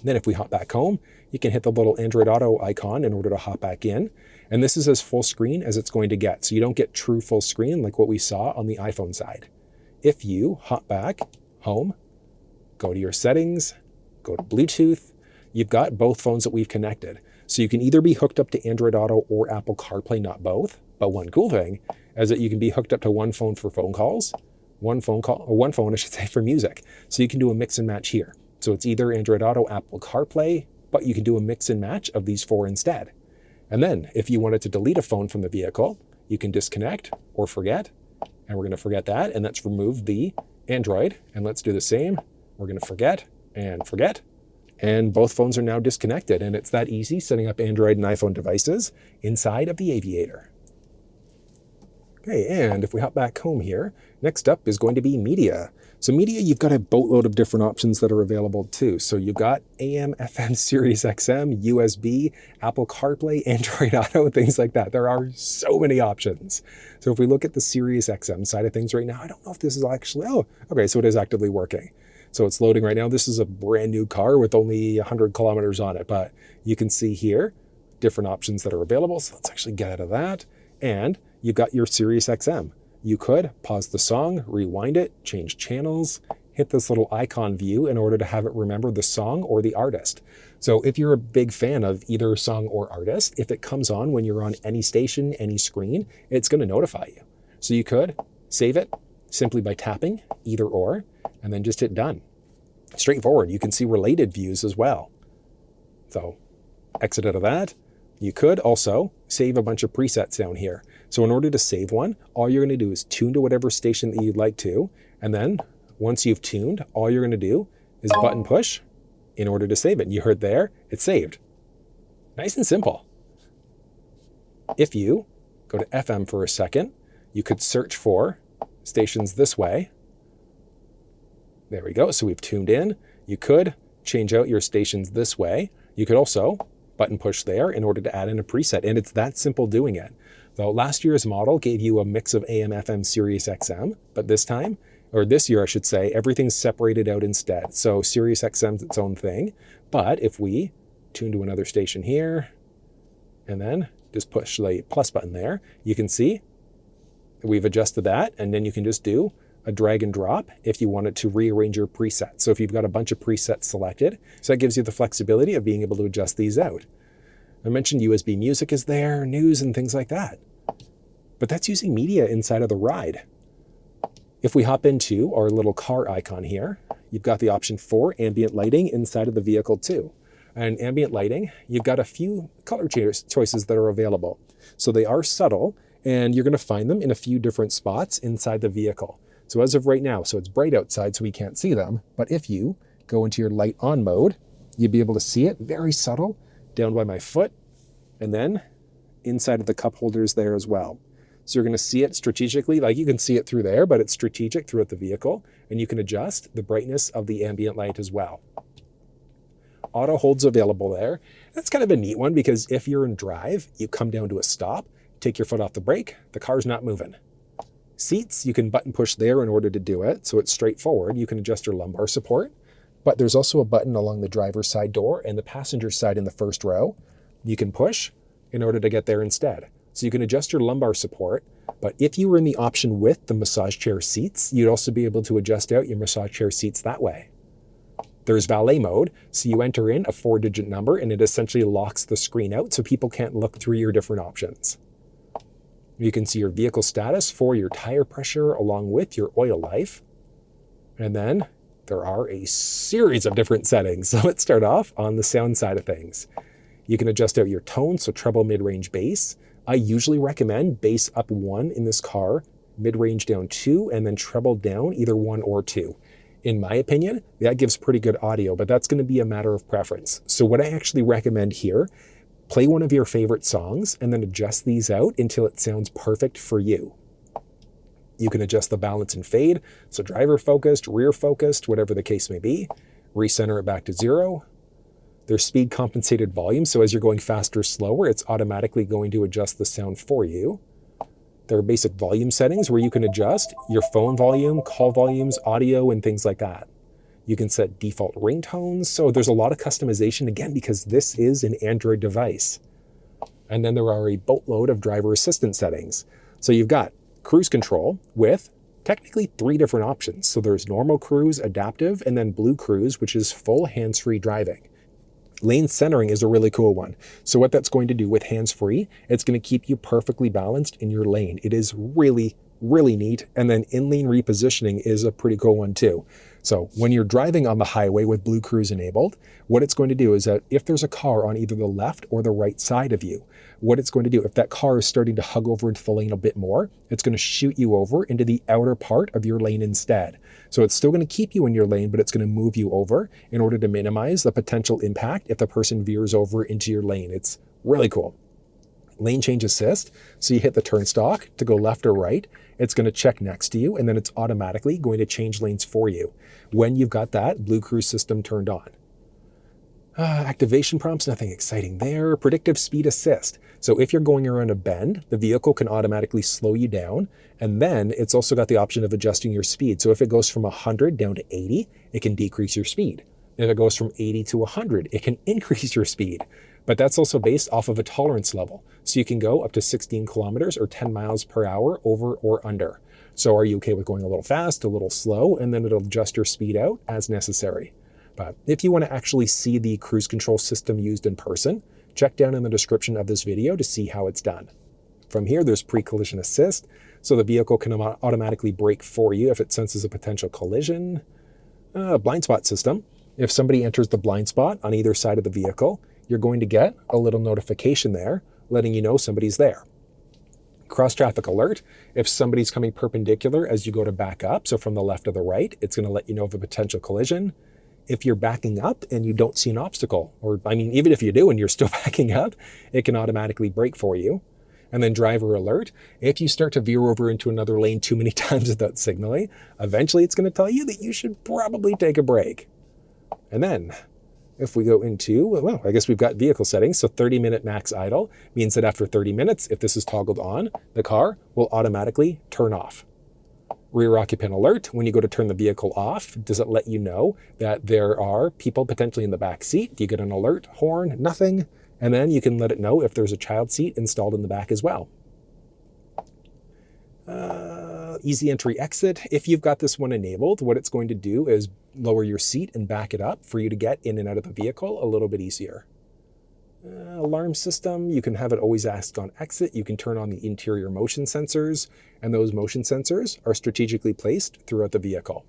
[SPEAKER 1] Then if we hop back home, you can hit the little Android Auto icon in order to hop back in. And this is as full screen as it's going to get. So you don't get true full screen like what we saw on the iPhone side. If you hop back home, go to your settings, go to Bluetooth, you've got both phones that we've connected. So you can either be hooked up to Android Auto or Apple CarPlay, not both. But one cool thing is that you can be hooked up to one phone for phone calls, one phone call, or one phone, I should say, for music. So you can do a mix and match here. So it's either Android Auto, Apple CarPlay, but you can do a mix and match of these 4 instead. And then if you wanted to delete a phone from the vehicle, you can disconnect or forget. And we're going to forget that. And let's remove the Android. And let's do the same. We're going to forget and forget. And both phones are now disconnected. And it's that easy setting up Android and iPhone devices inside of the Aviator. Okay, and if we hop back home here, next up is going to be media. So media, you've got a boatload of different options that are available too. So you've got AM, FM, SiriusXM, USB, Apple CarPlay, Android Auto, things like that. There are so many options. So if we look at the SiriusXM side of things right now, I don't know if this is actually, oh, okay, so it is actively working. So it's loading right now. This is a brand new car with only 100 kilometers on it, but you can see here different options that are available. So let's actually get out of that. And you've got your SiriusXM. You could pause the song, rewind it, change channels, hit this little icon view in order to have it remember the song or the artist. So if you're a big fan of either song or artist, if it comes on when you're on any station, any screen, it's going to notify you. So you could save it simply by tapping either or, and then just hit done. Straightforward. You can see related views as well. So exit out of that. You could also save a bunch of presets down here. So in order to save one, all you're going to do is tune to whatever station that you'd like to. And then once you've tuned, all you're going to do is button push in order to save it. You heard there, it's saved. Nice and simple. If you go to FM for a second, you could search for stations this way. There we go. So we've tuned in. You could change out your stations this way. You could also button push there in order to add in a preset. And it's that simple doing it. Though last year's model gave you a mix of AM, FM, SiriusXM, but this time, or this year I should say, everything's separated out instead. So SiriusXM's its own thing. But if we tune to another station here, and then just push the plus button there, you can see we've adjusted that, and then you can just do a drag and drop if you wanted to rearrange your presets. So if you've got a bunch of presets selected, so that gives you the flexibility of being able to adjust these out. I mentioned USB music is there, news and things like that. But that's using media inside of the ride. If we hop into our little car icon here, you've got the option for ambient lighting inside of the vehicle too. And ambient lighting, you've got a few color choices that are available. So they are subtle, and you're going to find them in a few different spots inside the vehicle. So as of right now, so it's bright outside so we can't see them, but if you go into your light on mode, you'd be able to see it very subtle down by my foot, and then inside of the cup holders there as well. So you're going to see it strategically, like you can see it through there, but it's strategic throughout the vehicle, and you can adjust the brightness of the ambient light as well. Auto holds available there. That's kind of a neat one because if you're in drive, you come down to a stop, take your foot off the brake, the car's not moving. Seats, you can button push there in order to do it, so it's straightforward. You can adjust your lumbar support, but there's also a button along the driver's side door and the passenger side in the first row. You can push in order to get there instead. So you can adjust your lumbar support, but if you were in the option with the massage chair seats, you'd also be able to adjust out your massage chair seats that way. There's valet mode, so you enter in a 4-digit number and it essentially locks the screen out so people can't look through your different options. You can see your vehicle status for your tire pressure along with your oil life. And then there are a series of different settings. So let's start off on the sound side of things. You can adjust out your tone, so treble, mid-range, bass. I usually recommend bass up 1 in this car, mid-range down 2, and then treble down either 1 or 2. In my opinion, that gives pretty good audio, but that's going to be a matter of preference. So what I actually recommend here, play one of your favorite songs and then adjust these out until it sounds perfect for you. You can adjust the balance and fade, so driver focused, rear focused, whatever the case may be. Recenter it back to 0. There's speed compensated volume, so as you're going faster or slower, it's automatically going to adjust the sound for you. There are basic volume settings where you can adjust your phone volume, call volumes, audio, and things like that. You can set default ringtones, so there's a lot of customization, again, because this is an Android device. And then there are a boatload of driver assistance settings. So you've got cruise control with technically 3 different options. So there's normal cruise, adaptive, and then blue cruise, which is full hands-free driving. Lane centering is a really cool one. So what that's going to do with hands-free, it's going to keep you perfectly balanced in your lane. It is really, Really neat. And then in-lane repositioning is a pretty cool one too. So when you're driving on the highway with Blue Cruise enabled, what it's going to do is that if there's a car on either the left or the right side of you, what it's going to do, if that car is starting to hug over into the lane a bit more, it's going to shoot you over into the outer part of your lane instead. So it's still going to keep you in your lane, but it's going to move you over in order to minimize the potential impact if the person veers over into your lane. It's really cool. Lane change assist, so you hit the turnstile to go left or right, it's going to check next to you, and then it's automatically going to change lanes for you when you've got that Blue Cruise system turned on. Activation prompts, nothing exciting there. Predictive speed assist. So if you're going around a bend, the vehicle can automatically slow you down, and then it's also got the option of adjusting your speed. So if it goes from 100 down to 80, it can decrease your speed. If it goes from 80 to 100, it can increase your speed. But that's also based off of a tolerance level. So you can go up to 16 kilometers or 10 miles per hour over or under. So are you okay with going a little fast, a little slow, and then it'll adjust your speed out as necessary. But if you want to actually see the cruise control system used in person, check down in the description of this video to see how it's done. From here, there's pre-collision assist. So the vehicle can automatically brake for you if it senses a potential collision. Blind spot system. If somebody enters the blind spot on either side of the vehicle, you're going to get a little notification there letting you know somebody's there. Cross traffic alert. If somebody's coming perpendicular as you go to back up, so from the left or the right, it's going to let you know of a potential collision. If you're backing up and you don't see an obstacle, or even if you do and you're still backing up, it can automatically brake for you. And then driver alert. If you start to veer over into another lane too many times without signaling, eventually it's going to tell you that you should probably take a break. And then if we go into, well, I guess we've got vehicle settings. So 30-minute max idle means that after 30 minutes, if this is toggled on, the car will automatically turn off. Rear occupant alert. When you go to turn the vehicle off, does it let you know that there are people potentially in the back seat? Do you get an alert, horn, nothing? And then you can let it know if there's a child seat installed in the back as well. Easy entry exit. If you've got this one enabled, what it's going to do is lower your seat and back it up for you to get in and out of the vehicle a little bit easier. Alarm system, you can have it always ask on exit. You can turn on the interior motion sensors, and those motion sensors are strategically placed throughout the vehicle.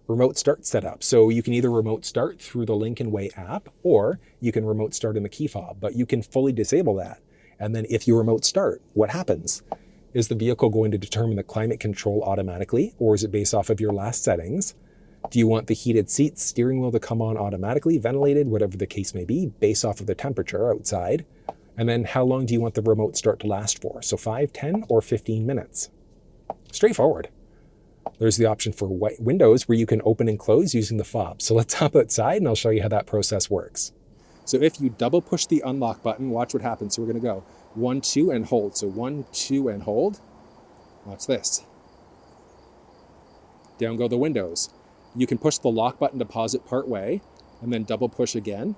[SPEAKER 1] Remote start setup. So you can either remote start through the Lincoln Way app, or you can remote start in the Keyfob, but you can fully disable that. And then if you remote start, what happens? Is the vehicle going to determine the climate control automatically, or is it based off of your last settings? Do you want the heated seats, steering wheel to come on automatically, ventilated, whatever the case may be, based off of the temperature outside? And then how long do you want the remote start to last for? So 5, 10, or 15 minutes? Straightforward. There's the option for windows where you can open and close using the fob. So let's hop outside and I'll show you how that process works. So if you double push the unlock button, watch what happens. So we're going to go 1, 2, and hold. So 1, 2, and hold. Watch this. Down go the windows. You can push the lock button to pause it part way and then double push again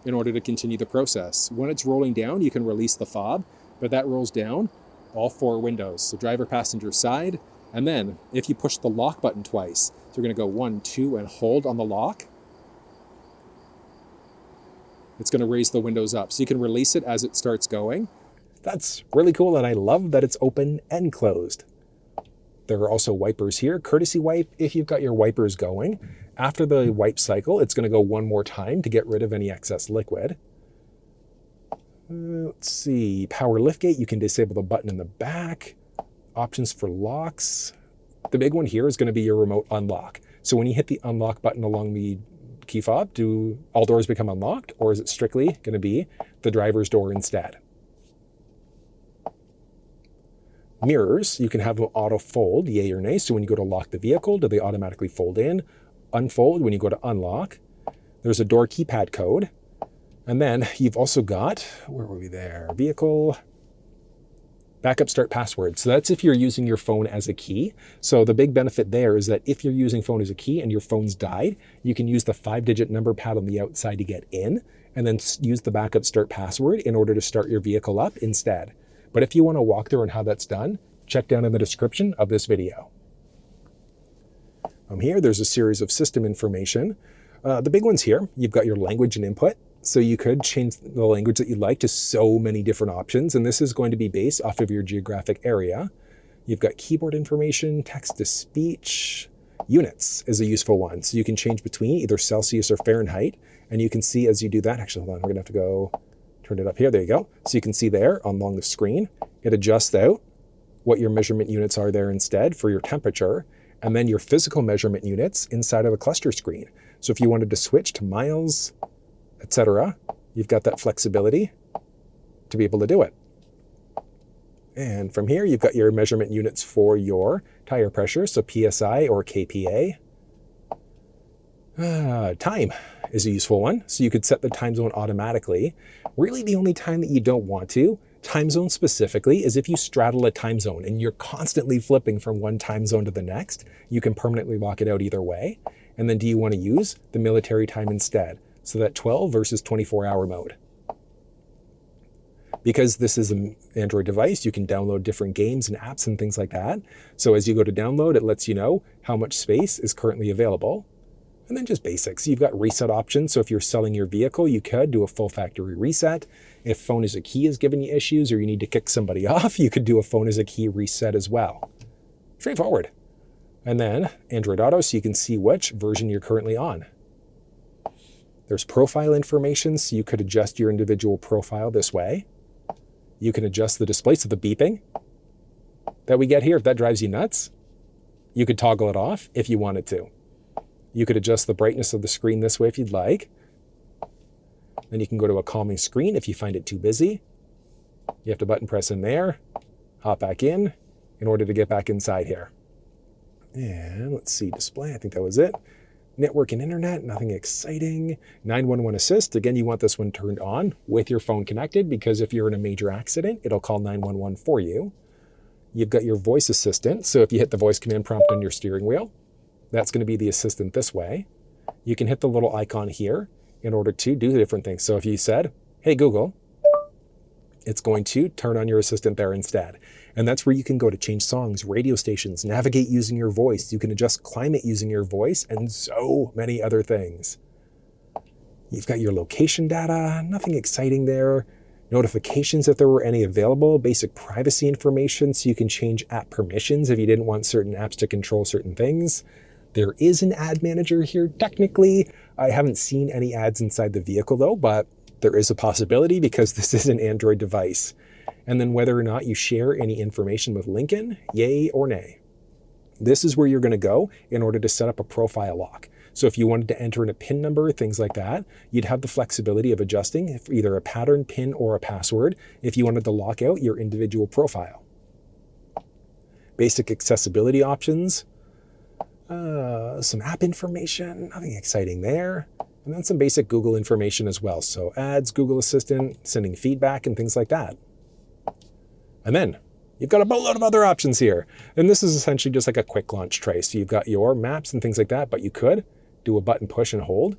[SPEAKER 1] in order to continue the process. When it's rolling down, you can release the fob, but that rolls down all 4 windows. So driver, passenger side. And then if you push the lock button twice, so you're going to go 1, 2, and hold on the lock. It's going to raise the windows up. So you can release it as it starts going. That's really cool, and I love that it's open and closed. There are also wipers here. Courtesy wipe, if you've got your wipers going. After the wipe cycle, it's going to go one more time to get rid of any excess liquid. Let's see. Power liftgate, you can disable the button in the back. Options for locks. The big one here is going to be your remote unlock. So when you hit the unlock button along the key fob, do all doors become unlocked, or is it strictly going to be the driver's door instead? Mirrors, you can have them auto fold, yay or nay. So when you go to lock the vehicle, do they automatically fold in? Unfold when you go to unlock. There's a door keypad code. And then you've also got, where were we there? Vehicle, backup start password. So that's if you're using your phone as a key. So the big benefit there is that if you're using phone as a key and your phone's died, you can use the 5-digit number pad on the outside to get in, and then use the backup start password in order to start your vehicle up instead. But if you want to walk through on how that's done, check down in the description of this video. Here, there's a series of system information. The big ones here, you've got your language and input. So you could change the language that you like to so many different options. And this is going to be based off of your geographic area. You've got keyboard information, text to speech. Units is a useful one. So you can change between either Celsius or Fahrenheit. And you can see as you do that, actually, hold on, we're gonna have to go turn it up here. There you go. So you can see there along the screen, it adjusts out what your measurement units are there instead for your temperature, and then your physical measurement units inside of the cluster screen. So if you wanted to switch to miles, etc., you've got that flexibility to be able to do it. And from here, you've got your measurement units for your tire pressure, so PSI or KPA. Time is a useful one. So you could set the time zone automatically. Really, the only time that you don't want to, time zone specifically, is if you straddle a time zone and you're constantly flipping from one time zone to the next. You can permanently lock it out either way. And then do you want to use the military time instead? So that 12 versus 24-hour mode. Because this is an Android device, you can download different games and apps and things like that. So as you go to download, it lets you know how much space is currently available. And then just basics. You've got reset options. So if you're selling your vehicle, you could do a full factory reset. If phone as a key is giving you issues or you need to kick somebody off, you could do a phone as a key reset as well. Straightforward. And then Android Auto, so you can see which version you're currently on. There's profile information, so you could adjust your individual profile this way. You can adjust the display, so the beeping that we get here, if that drives you nuts, you could toggle it off if you wanted to. You could adjust the brightness of the screen this way if you'd like. Then you can go to a calming screen if you find it too busy. You have to button press in there, hop back in order to get back inside here. And let's see, display, I think that was it. Network and internet, nothing exciting. 911 assist, again, you want this one turned on with your phone connected because if you're in a major accident, it'll call 911 for you. You've got your voice assistant, so if you hit the voice command prompt on your steering wheel, that's going to be the assistant this way. You can hit the little icon here in order to do the different things. So if you said, hey Google, it's going to turn on your assistant there instead. And that's where you can go to change songs, radio stations, navigate using your voice. You can adjust climate using your voice and so many other things. You've got your location data, nothing exciting there. Notifications if there were any available, basic privacy information so you can change app permissions if you didn't want certain apps to control certain things. There is an ad manager here technically. I haven't seen any ads inside the vehicle though, but there is a possibility because this is an Android device. And then whether or not you share any information with Lincoln, yay or nay. This is where you're going to go in order to set up a profile lock. So if you wanted to enter in a PIN number, things like that, you'd have the flexibility of adjusting either a pattern, PIN, or a password if you wanted to lock out your individual profile. Basic accessibility options, some app information, nothing exciting there. And then some basic Google information as well. So ads, Google Assistant, sending feedback and things like that. And then you've got a boatload of other options here. And this is essentially just like a quick launch tray. So you've got your maps and things like that, but you could do a button push and hold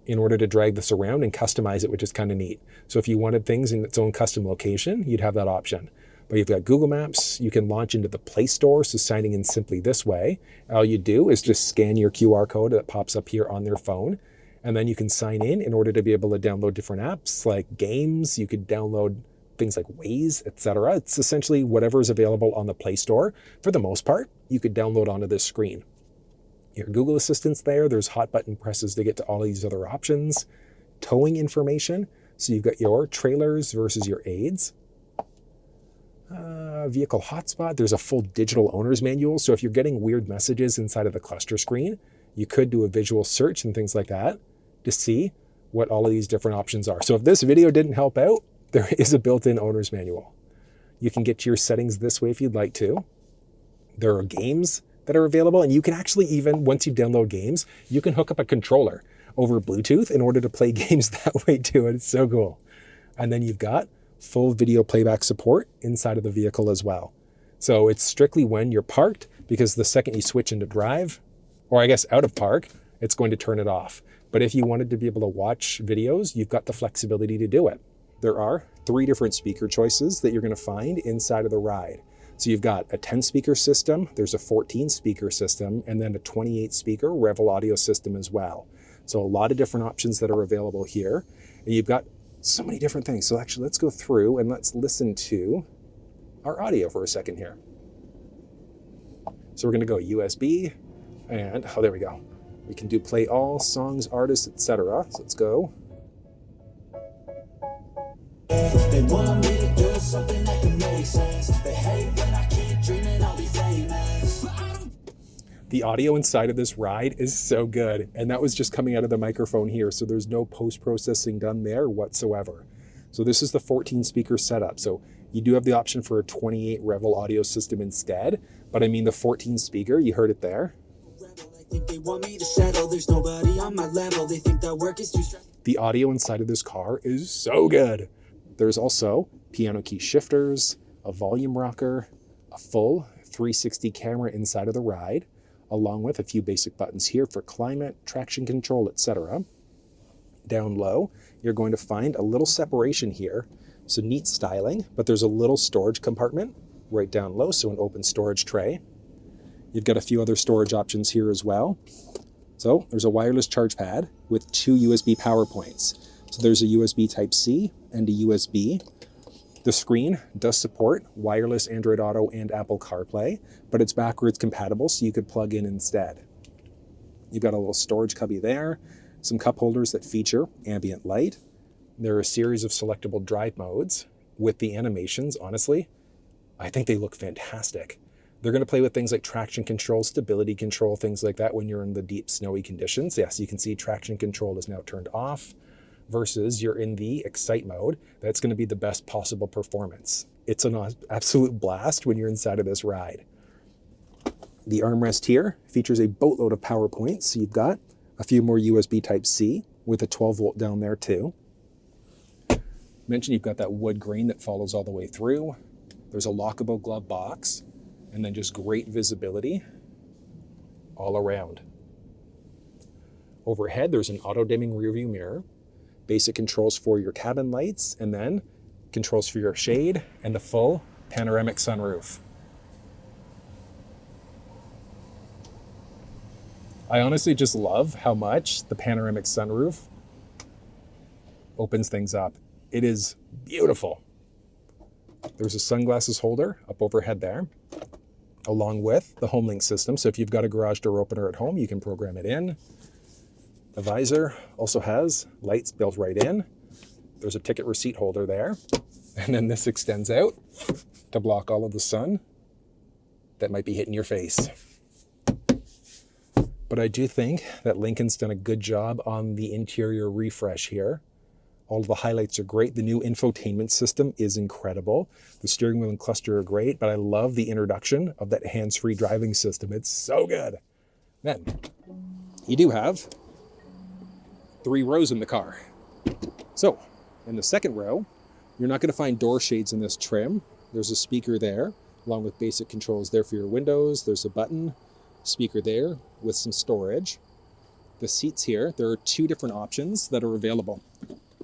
[SPEAKER 1] in order to drag this around and customize it, which is kind of neat. So if you wanted things in its own custom location, you'd have that option. But you've got Google Maps, you can launch into the Play Store, so signing in simply this way. All you do is just scan your QR code that pops up here on their phone, and then you can sign in order to be able to download different apps like games. You could download things like Waze, etc. It's essentially whatever is available on the Play Store. For the most part, you could download onto this screen. Your Google Assistant's there. There's hot button presses to get to all these other options. Towing information. So you've got your trailers versus your aids. Vehicle hotspot. There's a full digital owner's manual. So if you're getting weird messages inside of the cluster screen, you could do a visual search and things like that to see what all of these different options are. So if this video didn't help out, there is a built-in owner's manual. You can get to your settings this way if you'd like to. There are games that are available, and you can actually even, once you download games, you can hook up a controller over Bluetooth in order to play games that way too, and it's so cool. And then you've got full video playback support inside of the vehicle as well. So it's strictly when you're parked, because the second you switch into drive, or I guess out of park, it's going to turn it off. But if you wanted to be able to watch videos, you've got the flexibility to do it. There are 3 different speaker choices that you're going to find inside of the ride. So you've got a 10 speaker system, there's a 14 speaker system, and then a 28 speaker Revel audio system as well. So a lot of different options that are available here. And you've got so many different things. So actually, let's go through and let's listen to our audio for a second here. So we're going to go USB, and oh, there we go. We can do play all songs, artists, etc. So let's go. They want me to do something that can make sense. They hate when I keep dreaming I'll be famous. The audio inside of this ride is so good, and that was just coming out of the microphone here, so there's no post-processing done there whatsoever. So this is the 14 speaker setup. So you do have the option for a 28 Revel audio system instead, but I mean the 14 speaker, you heard it there. Think they want me to settle. There's nobody on my level. They think that work is too stressful. The audio inside of this car is so good. There's also piano key shifters, a volume rocker, a full 360 camera inside of the ride, along with a few basic buttons here for climate, traction control, etc. Down low, you're going to find a little separation here. So neat styling, but there's a little storage compartment right down low, so an open storage tray. You've got a few other storage options here as well. So there's a wireless charge pad with 2 USB power points. So there's a USB Type-C and a USB. The screen does support wireless Android Auto and Apple CarPlay, but it's backwards compatible, so you could plug in instead. You've got a little storage cubby there, some cup holders that feature ambient light. There are a series of selectable drive modes with the animations. Honestly, I think they look fantastic. They're going to play with things like traction control, stability control, things like that when you're in the deep snowy conditions. Yes, you can see traction control is now turned off versus you're in the Excite mode. That's going to be the best possible performance. It's an absolute blast when you're inside of this ride. The armrest here features a boatload of power points. So you've got a few more USB Type-C with a 12 volt down there too. Mentioned you've got that wood grain that follows all the way through. There's a lockable glove box. And then just great visibility all around. Overhead, there's an auto-dimming rearview mirror, basic controls for your cabin lights, and then controls for your shade and the full panoramic sunroof. I honestly just love how much the panoramic sunroof opens things up. It is beautiful. There's a sunglasses holder up overhead there, along with the HomeLink system. So if you've got a garage door opener at home, you can program it in. The visor also has lights built right in. There's a ticket receipt holder there. And then this extends out to block all of the sun that might be hitting your face. But I do think that Lincoln's done a good job on the interior refresh here. All of the highlights are great. The new infotainment system is incredible. The steering wheel and cluster are great, but I love the introduction of that hands-free driving system. It's so good. Then, you do have 3 rows in the car. So, in the second row, you're not going to find door shades in this trim. There's a speaker there, along with basic controls there for your windows. There's a button, speaker there with some storage. The seats here, there are 2 different options that are available.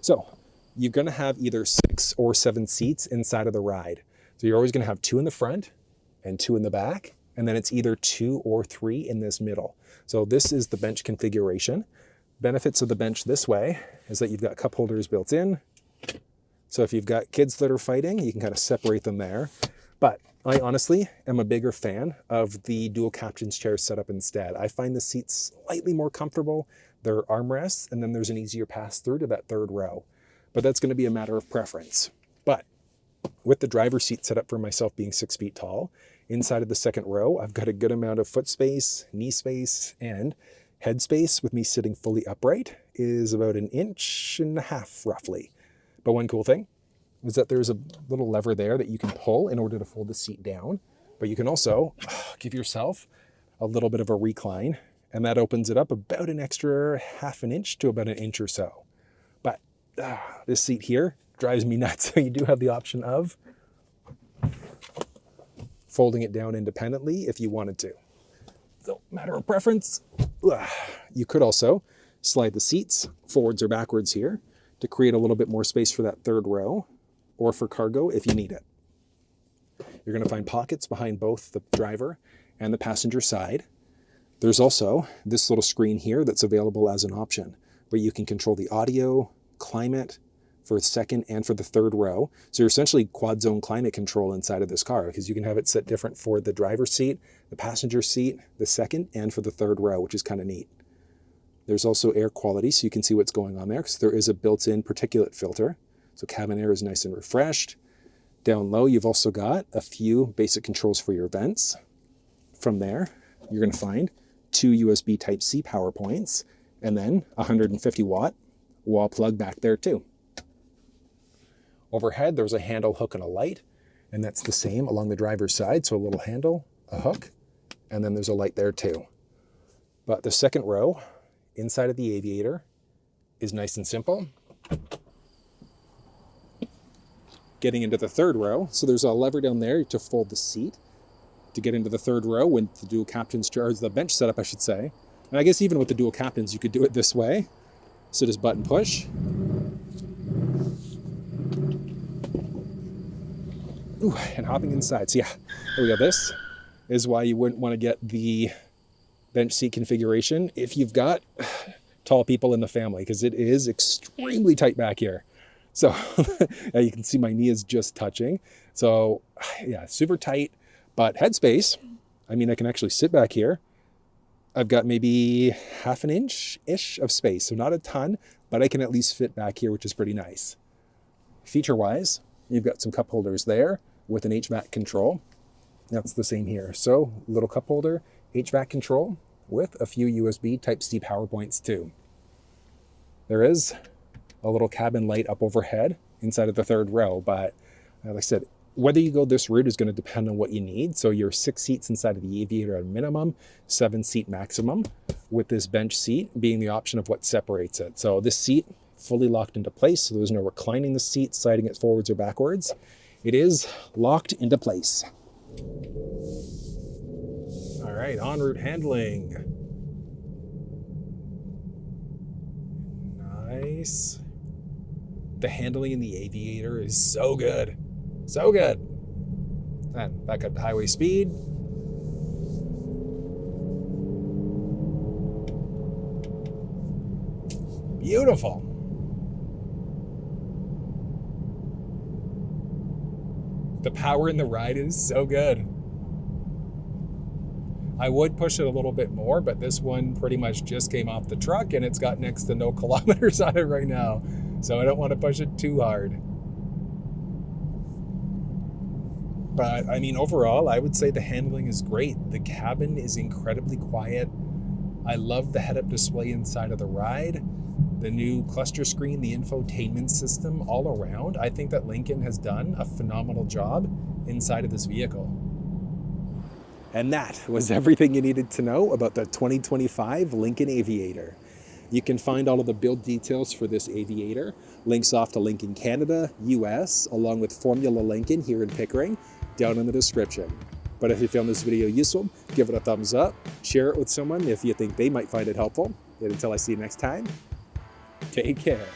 [SPEAKER 1] So you're going to have either 6 or 7 seats inside of the ride. So you're always going to have 2 in the front and 2 in the back. And then it's either 2 or 3 in this middle. So this is the bench configuration. Benefits of the bench this way is that you've got cup holders built in. So if you've got kids that are fighting, you can kind of separate them there. But I honestly am a bigger fan of the dual captain's chair setup instead. I find the seats slightly more comfortable. There are armrests, and then there's an easier pass through to that 3rd row. But that's going to be a matter of preference. But with the driver's seat set up for myself being 6 feet tall, inside of the 2nd row, I've got a good amount of foot space, knee space, and head space with me sitting fully upright is about 1.5 inches roughly. But one cool thing is that there's a little lever there that you can pull in order to fold the seat down. But you can also give yourself a little bit of a recline, and that opens it up about an extra 1/2 inch to about 1 inch or so. But this seat here drives me nuts. So you do have the option of folding it down independently if you wanted to. So matter of preference. You could also slide the seats forwards or backwards here to create a little bit more space for that 3rd row, or for cargo if you need it. You're going to find pockets behind both the driver and the passenger side. There's also this little screen here that's available as an option, where you can control the audio, climate for the second and for the third row. So you're essentially quad zone climate control inside of this car, because you can have it set different for the driver's seat, the passenger seat, the second, and for the third row, which is kind of neat. There's also air quality, so you can see what's going on there, because there is a built-in particulate filter. So cabin air is nice and refreshed. Down low, you've also got a few basic controls for your vents. From there, you're going to find 2 USB Type-C power points, and then a 150 watt wall plug back there too. Overhead, there's a handle, hook, and a light, and that's the same along the driver's side. So a little handle, a hook, and then there's a light there too. But the second row inside of the Aviator is nice and simple. Getting into the third row, so there's a lever down there to fold the seat to get into the third row when the dual captains charge, the bench setup, I should say. And I guess even with the dual captains, you could do it this way. So just button push. Ooh, and hopping inside. So yeah, there we go. This is why you wouldn't want to get the bench seat configuration if you've got tall people in the family, because it is extremely tight back here. So you can see my knee is just touching. So yeah, super tight, but headspace. I mean, I can actually sit back here. I've got maybe half an inch-ish of space, so not a ton, but I can at least fit back here, which is pretty nice. Feature-wise, you've got some cup holders there with an HVAC control. That's the same here. So little cup holder, HVAC control with a few USB Type-C power points too. There is a little cabin light up overhead inside of the third row, but like I said, whether you go this route is going to depend on what you need. So you're 6 seats inside of the Aviator at a minimum, 7 seat maximum, with this bench seat being the option of what separates it. So this seat fully locked into place, so there's no reclining the seat, sliding it forwards or backwards. It is locked into place. All right, en route handling. Nice. The handling in the Aviator is so good. So good. And back up to highway speed. Beautiful. The power in the ride is so good. I would push it a little bit more, but this one pretty much just came off the truck and it's got next to no kilometers on it right now. So I don't want to push it too hard. But I mean, overall, I would say the handling is great. The cabin is incredibly quiet. I love the head-up display inside of the ride. The new cluster screen, the infotainment system all around. I think that Lincoln has done a phenomenal job inside of this vehicle. And that was everything you needed to know about the 2025 Lincoln Aviator. You can find all of the build details for this Aviator, links off to Lincoln Canada, US, along with Formula Lincoln here in Pickering, down in the description. But if you found this video useful, give it a thumbs up, share it with someone if you think they might find it helpful. And until I see you next time, take care.